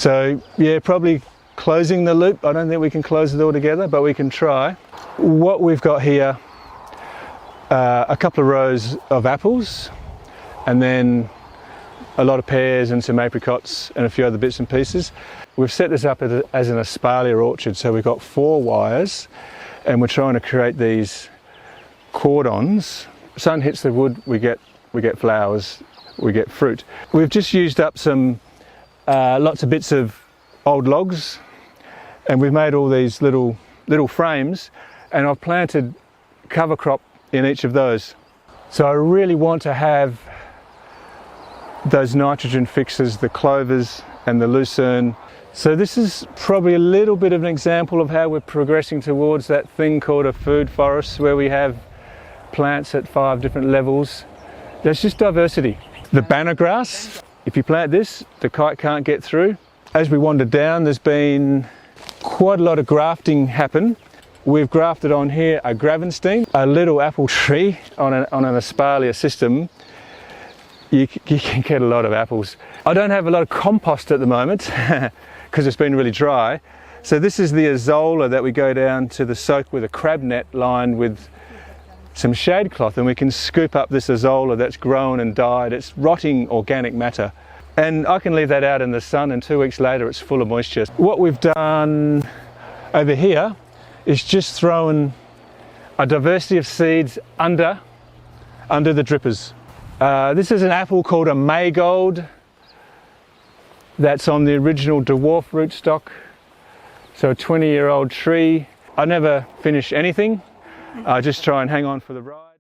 So yeah, probably closing the loop. I don't think we can close it all together, but we can try. What we've got here, a couple of rows of apples, and then a lot of pears and some apricots and a few other bits and pieces. We've set this up as an espalier orchard, so we've got 4 wires and we're trying to create these cordons. Sun hits the wood, we get flowers, we get fruit. We've just used up some lots of bits of old logs, and we've made all these little frames, and I've planted cover crop in each of those. So I really want to have those nitrogen fixers, the clovers and the lucerne. So this is probably a little bit of an example of how we're progressing towards that thing called a food forest, where we have plants at 5 different levels. There's just diversity. The banner grass, if you plant this, the kite can't get through. As we wander down, there's been quite a lot of grafting happen. We've grafted on here a Gravenstein, a little apple tree on an espalier system. You can get a lot of apples. I don't have a lot of compost at the moment because it's been really dry. So this is the azolla that we go down to the soak with a crab net lined with some shade cloth, and we can scoop up this azolla that's grown and died. It's rotting organic matter. And I can leave that out in the sun, and 2 weeks later it's full of moisture. What we've done over here is just thrown a diversity of seeds under the drippers. This is an apple called a Maygold that's on the original dwarf rootstock, so a 20-year-old tree. I never finish anything, I just try and hang on for the ride.